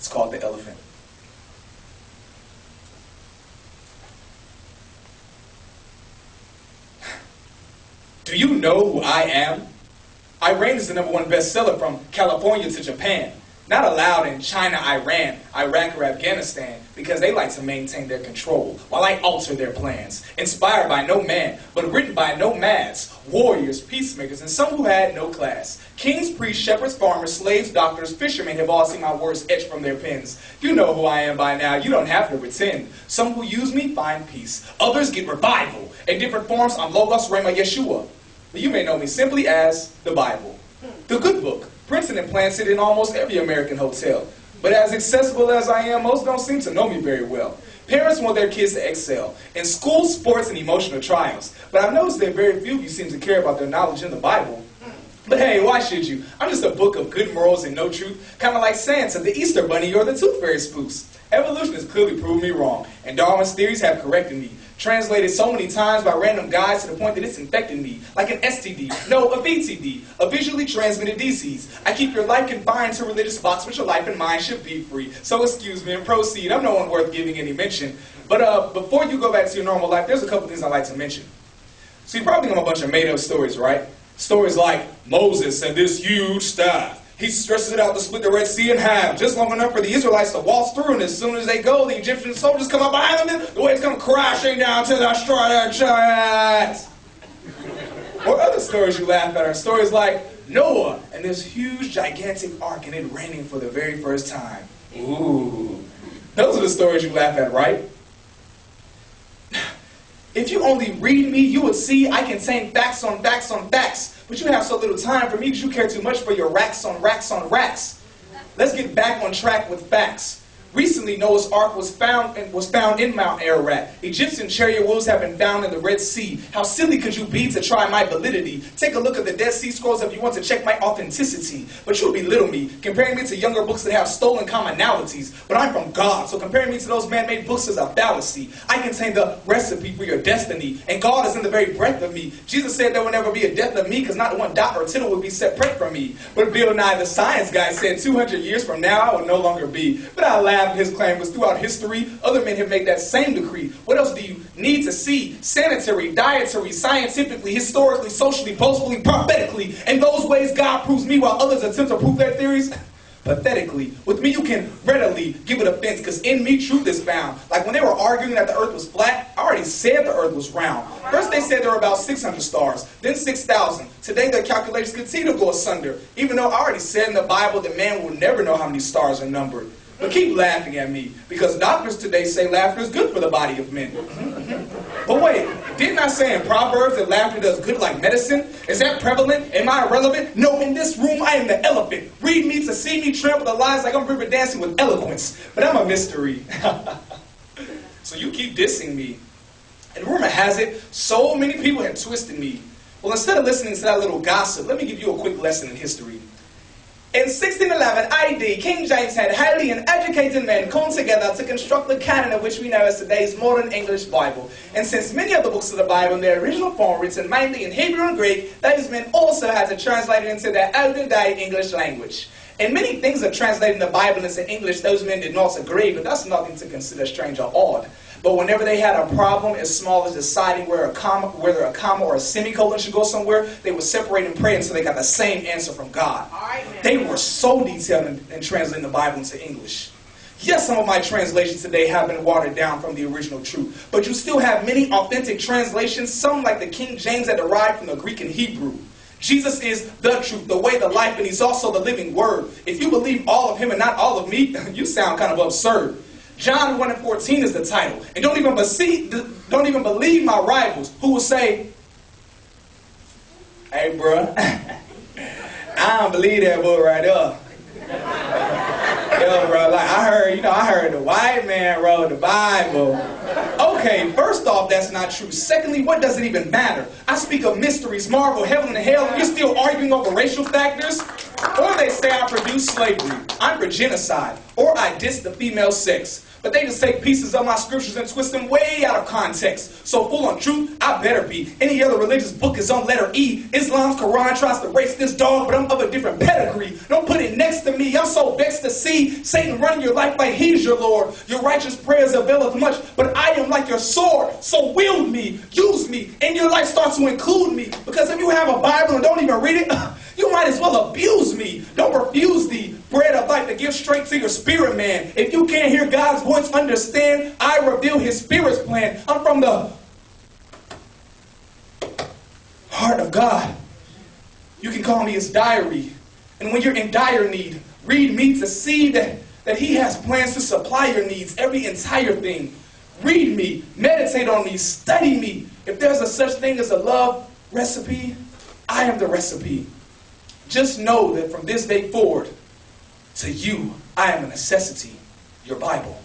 It's called the elephant. Do you know who I am? Iran is the #1 bestseller from California to Japan. Not allowed in China, Iran, Iraq, or Afghanistan because they like to maintain their control while I alter their plans. Inspired by no man, but written by nomads, warriors, peacemakers, and some who had no class. Kings, priests, shepherds, farmers, slaves, doctors, fishermen have all seen my words etched from their pens. You know who I am by now. You don't have to pretend. Some who use me find peace. Others get revival. In different forms, I'm Logos, Rhema, Yeshua. You may know me simply as the Bible. The good book. Printed and planted in almost every American hotel. But as accessible as I am, most don't seem to know me very well. Parents want their kids to excel in school, sports, and emotional trials. But I've noticed that very few of you seem to care about their knowledge in the Bible. But hey, why should you? I'm just a book of good morals and no truth, kind of like Santa, the Easter Bunny, or the Tooth Fairy spoofs. Evolution has clearly proved me wrong, and Darwin's theories have corrected me. Translated so many times by random guys to the point that it's infected me, like an STD, no, a VTD, a visually transmitted disease. I keep your life confined to religious spots, but your life and mind should be free. So excuse me and proceed. I'm no one worth giving any mention. But before you go back to your normal life, there's a couple things I'd like to mention. So you probably know a bunch of made-up stories, right? Stories like Moses and this huge staff. He stretches it out to split the Red Sea in half, just long enough for the Israelites to waltz through, and as soon as they go, the Egyptian soldiers come up behind them, and the waves come crashing down to destroy their chariots. Or other stories you laugh at are stories like Noah and this huge, gigantic ark, and it raining for the very first time. Ooh. Those are the stories you laugh at, right? If you only read me, you would see I contain facts on facts on facts. But you have so little time for me because you care too much for your racks on racks on racks. Let's get back on track with facts. Recently, Noah's Ark was found in Mount Ararat. Egyptian chariot wheels have been found in the Red Sea. How silly could you be to try my validity? Take a look at the Dead Sea Scrolls if you want to check my authenticity. But you belittle me, comparing me to younger books that have stolen commonalities. But I'm from God, so comparing me to those man-made books is a fallacy. I contain the recipe for your destiny, and God is in the very breath of me. Jesus said there will never be a death of me, because not one dot or tittle will be separate from me. But Bill Nye, the science guy, said 200 years from now I will no longer be. But I laughed. His claim was throughout history, other men have made that same decree. What else do you need to see? Sanitary, dietary, scientifically, historically, socially, boastfully, prophetically. In those ways, God proves me while others attempt to prove their theories pathetically. With me, you can readily give it offense, because in me, truth is found. Like when they were arguing that the earth was flat, I already said the earth was round. First, they said there were about 600 stars, then 6,000. Today, their calculations continue to go asunder, even though I already said in the Bible that man will never know how many stars are numbered. But keep laughing at me, because doctors today say laughter is good for the body of men. But wait, didn't I say in Proverbs that laughter does good like medicine? Is that prevalent? Am I irrelevant? No, in this room I am the elephant. Read me to see me trample the lines like I'm river dancing with eloquence. But I'm a mystery. So you keep dissing me. And rumor has it, so many people have twisted me. Well, instead of listening to that little gossip, let me give you a quick lesson in history. In 1611 AD, King James had highly educated men come together to construct the canon of which we know as today's modern English Bible. And since many of the books of the Bible in their original form written mainly in Hebrew and Greek, those men also had to translate it into their olden day English language. And many things are translated in the Bible into English, those men did not agree, but that's nothing to consider strange or odd. But whenever they had a problem as small as deciding whether a comma or a semicolon should go somewhere, they would separate and pray until they got the same answer from God. They were so detailed in translating the Bible into English. Yes, some of my translations today have been watered down from the original truth, but you still have many authentic translations, some like the King James that derived from the Greek and Hebrew. Jesus is the truth, the way, the life, and he's also the living word. If you believe all of him and not all of me, you sound kind of absurd. John 1:14 is the title. And don't even believe my rivals who will say, hey, bro, I don't believe that book right there. Yo, bro, like I heard the white man wrote the Bible. Okay, first off, that's not true. Secondly, what does it even matter? I speak of mysteries, marvel, heaven and hell, and you're still arguing over racial factors? Or they say I produce slavery, I'm for genocide, or I diss the female sex. But they just take pieces of my scriptures and twist them way out of context. So full on truth, I better be. Any other religious book is on letter E. Islam's Quran tries to race this dog, but I'm of a different pedigree. Don't put it next to me. I'm so vexed to see Satan running your life like he's your Lord. Your righteous prayers availeth much, but I am like your sword. So wield me, use me, and your life starts to include me. Because if you have a Bible and don't even read it, you might as well abuse me. Don't refuse the bread of life that gives strength to your spirit, man. If you can't hear God's voice, understand, I reveal his spirit's plan. I'm from the heart of God. You can call me his diary. And when you're in dire need, read me to see that he has plans to supply your needs, every entire thing. Read me, meditate on me, study me. If there's a such thing as a love recipe, I am the recipe. Just know that from this day forward, to you, I am a necessity, your Bible.